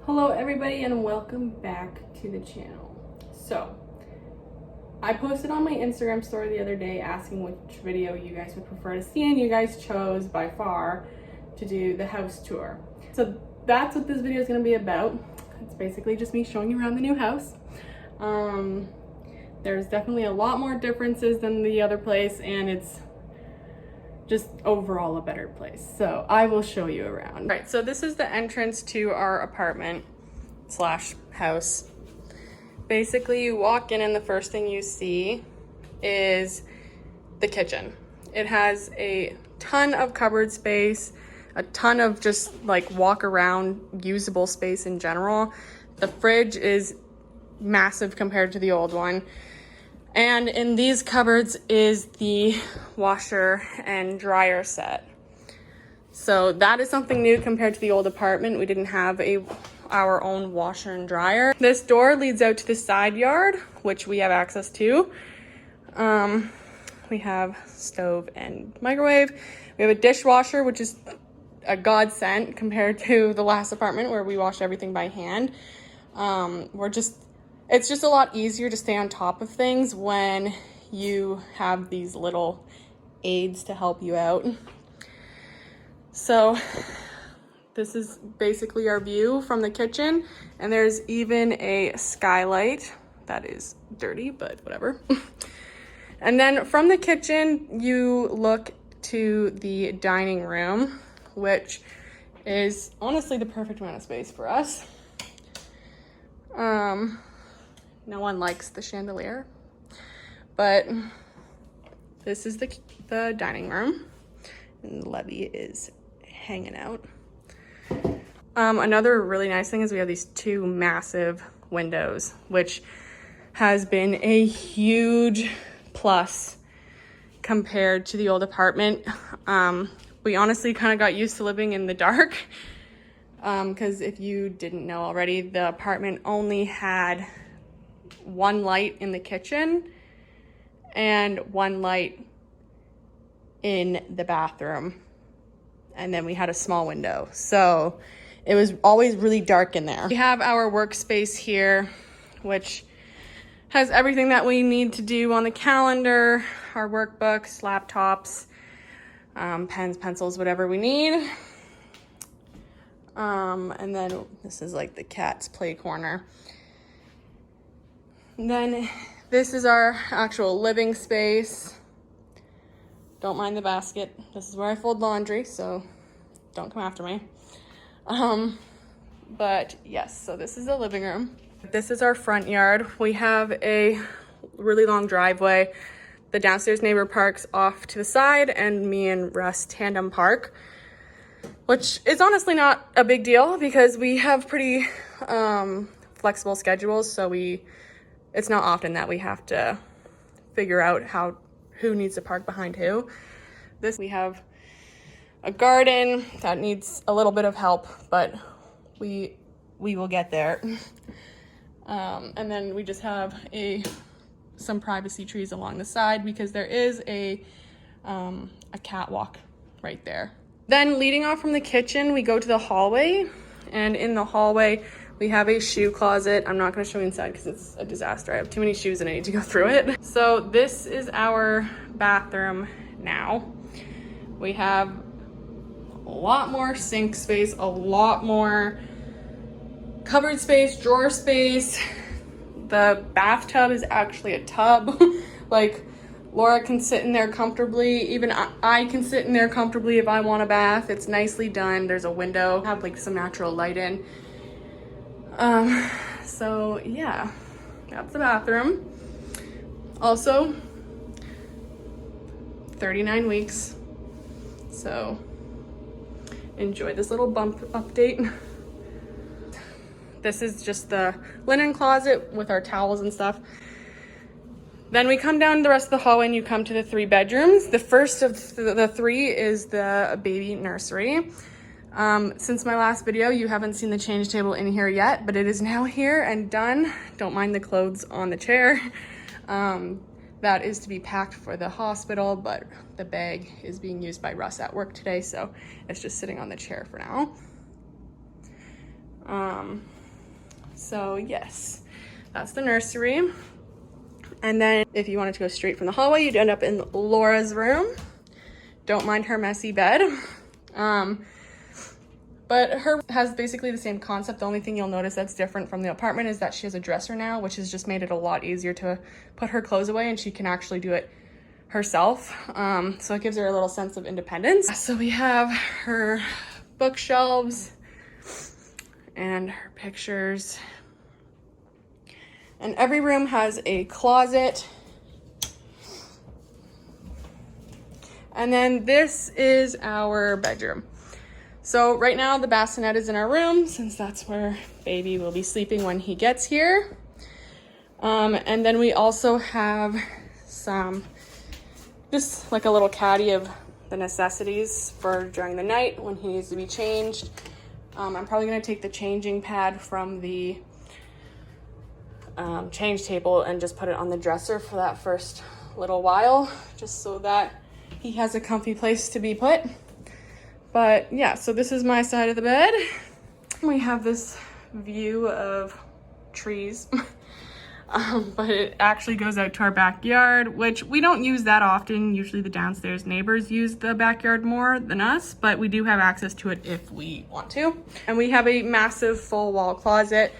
Hello everybody and welcome back to the channel. So, I posted on my Instagram story the other day asking which video you guys would prefer to see, and you guys chose by far to do the house tour. So that's what this video is going to be about. It's basically just me showing you around the new house. There's definitely a lot more differences than the other place, and it's just overall a better place. So I will show you around. All right, so this is the entrance to our apartment slash house. Basically, you walk in and the first thing you see is the kitchen. It has a ton of cupboard space, a ton of just like walk around usable space in general. The fridge is massive compared to the old one. And in these cupboards is the washer and dryer set. So that is something new compared to the old apartment. We didn't have our own washer and dryer. This door leads out to the side yard, which we have access to. We have stove and microwave. We have a dishwasher, which is a godsend compared to the last apartment where we washed everything by hand. It's just a lot easier to stay on top of things when you have these little aids to help you out. So this is basically our view from the kitchen, and there's even a skylight that is dirty, but whatever. And then from the kitchen, you look to the dining room, which is honestly the perfect amount of space for us. No one likes the chandelier, but this is the dining room, and Levy is hanging out. Another really nice thing is we have these two massive windows, which has been a huge plus compared to the old apartment. We honestly kind of got used to living in the dark, because if you didn't know already, the apartment only had one light in the kitchen and one light in the bathroom, and then we had a small window, so it was always really dark in there. We have our workspace here, which has everything that we need to do on the calendar, our workbooks, laptops, pens, pencils, whatever we need. And then this is like the cat's play corner. And then this is our actual living space. Don't mind the basket. This is where I fold laundry, so don't come after me. But yes, so this is the living room. This is our front yard. We have a really long driveway. The downstairs neighbor parks off to the side, and me and Russ tandem park, which is honestly not a big deal because we have pretty flexible schedules, so it's not often that we have to figure out who needs to park behind who. We have a garden that needs a little bit of help, but we will get there. And then we just have some privacy trees along the side because there is a catwalk right there. Then leading off from the kitchen, we go to the hallway, and in the hallway we have a shoe closet. I'm not going to show you inside because it's a disaster. I have too many shoes and I need to go through it. So this is our bathroom now. We have a lot more sink space, a lot more cupboard space, drawer space. The bathtub is actually a tub. Like, Laura can sit in there comfortably. Even I can sit in there comfortably if I want a bath. It's nicely done. There's a window, have like some natural light in. So yeah, that's the bathroom. Also, 39 weeks. So enjoy this little bump update. This is just the linen closet with our towels and stuff. Then we come down the rest of the hallway and you come to the 3 bedrooms. The first of the 3 is the baby nursery. Since my last video, you haven't seen the change table in here yet, but it is now here and done. Don't mind the clothes on the chair. That is to be packed for the hospital, but the bag is being used by Russ at work today, so it's just sitting on the chair for now. So yes, that's the nursery. And then if you wanted to go straight from the hallway, you'd end up in Laura's room. Don't mind her messy bed. But her has basically the same concept. The only thing you'll notice that's different from the apartment is that she has a dresser now, which has just made it a lot easier to put her clothes away, and she can actually do it herself. So it gives her a little sense of independence. So we have her bookshelves and her pictures. And every room has a closet. And then this is our bedroom. So right now the bassinet is in our room, since that's where baby will be sleeping when he gets here. And then we also have just like a little caddy of the necessities for during the night when he needs to be changed. I'm probably gonna take the changing pad from the change table and just put it on the dresser for that first little while, just so that he has a comfy place to be put. But yeah, so this is my side of the bed. We have this view of trees, but it actually goes out to our backyard, which we don't use that often. Usually the downstairs neighbors use the backyard more than us, but we do have access to it if we want to. And we have a massive full wall closet.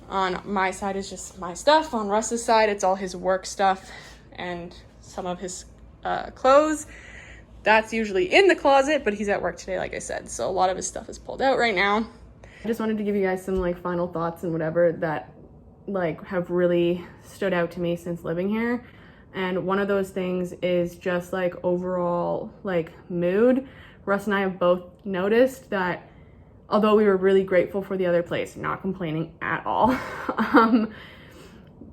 On my side is just my stuff. On Russ's side, it's all his work stuff and some of his clothes. That's usually in the closet, but he's at work today, like I said. So a lot of his stuff is pulled out right now. I just wanted to give you guys some like final thoughts and whatever that like have really stood out to me since living here. And one of those things is just like overall like mood. Russ and I have both noticed that although we were really grateful for the other place, not complaining at all,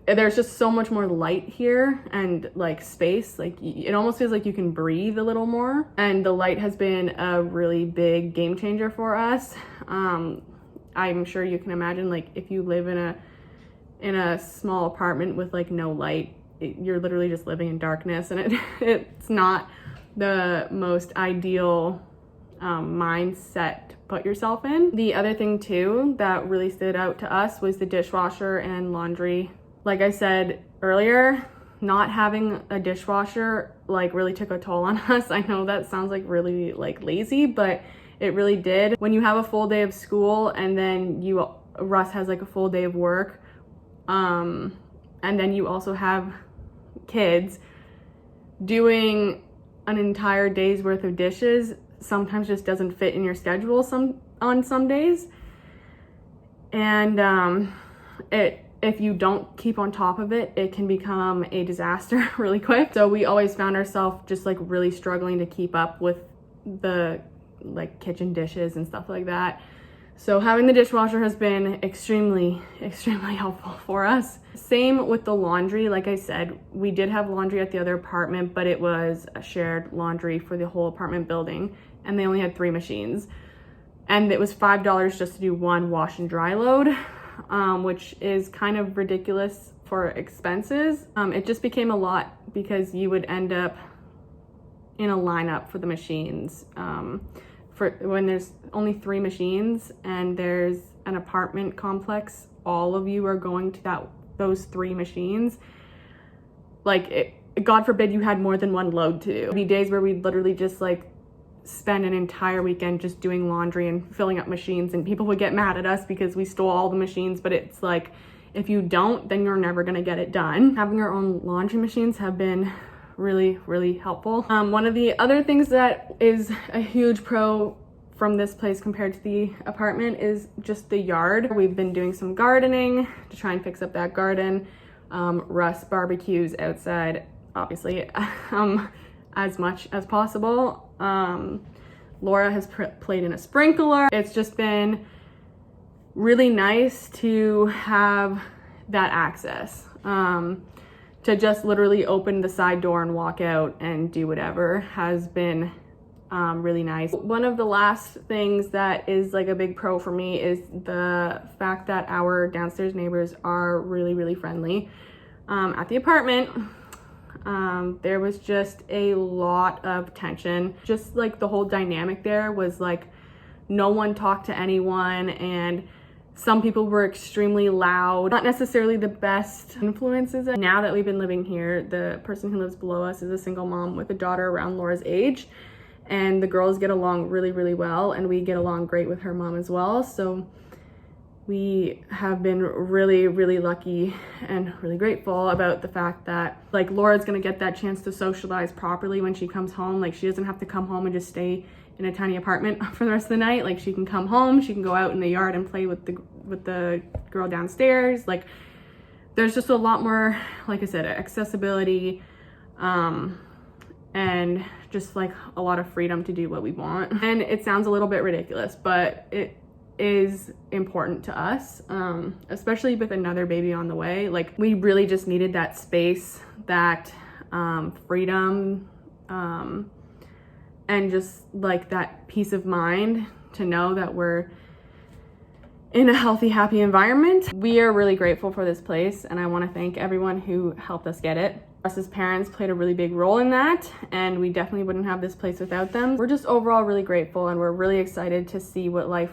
there's just so much more light here and like space. Like it almost feels like you can breathe a little more. And the light has been a really big game changer for us. I'm sure you can imagine, like if you live in a small apartment with like no light, you're literally just living in darkness, and it's not the most ideal mindset to put yourself in. The other thing too that really stood out to us was the dishwasher and laundry. Like I said earlier, not having a dishwasher like really took a toll on us. I know that sounds like really like lazy, but it really did. When you have a full day of school and then Russ has like a full day of work, and then you also have kids, doing an entire day's worth of dishes sometimes just doesn't fit in your schedule on some days. And if you don't keep on top of it, it can become a disaster really quick. So we always found ourselves just like really struggling to keep up with the like kitchen dishes and stuff like that. So having the dishwasher has been extremely, extremely helpful for us. Same with the laundry. Like I said, we did have laundry at the other apartment, but it was a shared laundry for the whole apartment building, and they only had 3 machines. And it was $5 just to do one wash and dry load, which is kind of ridiculous for expenses. It just became a lot because you would end up in a lineup for the machines. For when there's only 3 machines and there's an apartment complex, all of you are going to those 3 machines. Like, God forbid you had more than one load to do. There'd be days where we'd literally just like spend an entire weekend just doing laundry and filling up machines, and people would get mad at us because we stole all the machines. But it's like, if you don't, then you're never gonna get it done. Having our own laundry machines have been really, really helpful. One of the other things that is a huge pro from this place compared to the apartment is just the yard. We've been doing some gardening to try and fix up that garden. Russ barbecues outside, obviously, as much as possible. Laura has played in a sprinkler. It's just been really nice to have that access. To just literally open the side door and walk out and do whatever has been really nice. One of the last things that is like a big pro for me is the fact that our downstairs neighbors are really, really friendly. At the apartment, there was just a lot of tension. Just like the whole dynamic there was like no one talked to anyone, and Some people were extremely loud, not necessarily the best influences. Now that we've been living here, the person who lives below us is a single mom with a daughter around Laura's age, and the girls get along really, really well, and we get along great with her mom as well. So we have been really, really lucky and really grateful about the fact that like Laura's gonna get that chance to socialize properly when she comes home. Like she doesn't have to come home and just stay in a tiny apartment for the rest of the night. Like she can come home, she can go out in the yard and play with the girl downstairs. Like there's just a lot more, like I said, accessibility, and just like a lot of freedom to do what we want. And it sounds a little bit ridiculous, but it is important to us, especially with another baby on the way. Like we really just needed that space, that freedom, and just like that peace of mind to know that we're in a healthy, happy environment. We are really grateful for this place, and I want to thank everyone who helped us get it. Us as parents played a really big role in that, and we definitely wouldn't have this place without them. We're just overall really grateful, and we're really excited to see what life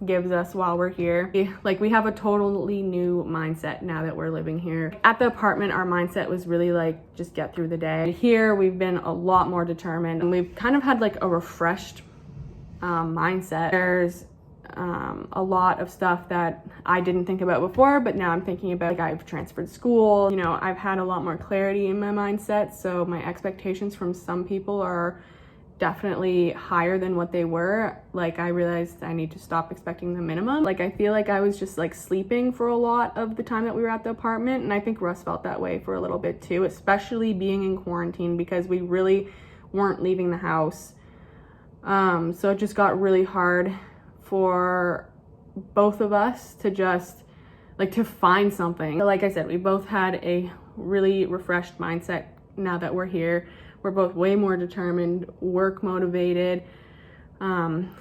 gives us while we're here. Like we have a totally new mindset now that we're living here. At the apartment, our mindset was really like just get through the day. Here we've been a lot more determined, and we've kind of had like a refreshed mindset. There's a lot of stuff that I didn't think about before, but now I'm thinking about. Like I've transferred school, you know, I've had a lot more clarity in my mindset, so my expectations from some people are definitely higher than what they were. Like I realized I need to stop expecting the minimum. Like I feel like I was just like sleeping for a lot of the time that we were at the apartment, and I think Russ felt that way for a little bit too, especially being in quarantine because we really weren't leaving the house. So it just got really hard for both of us to just like to find something. Like I said, we both had a really refreshed mindset now that we're here. We're both way more determined, work motivated,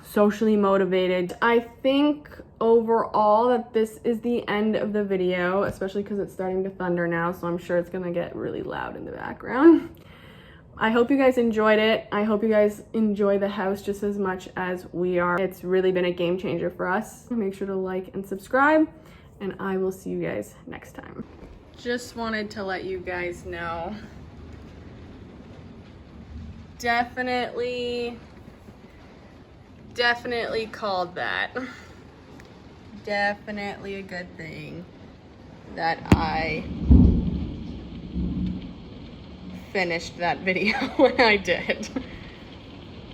socially motivated. I think overall that this is the end of the video, especially because it's starting to thunder now, so I'm sure it's gonna get really loud in the background. I hope you guys enjoyed it. I hope you guys enjoy the house just as much as we are. It's really been a game changer for us. Make sure to like and subscribe, and I will see you guys next time. Just wanted to let you guys know. Definitely called that. Definitely a good thing that I finished that video when I did.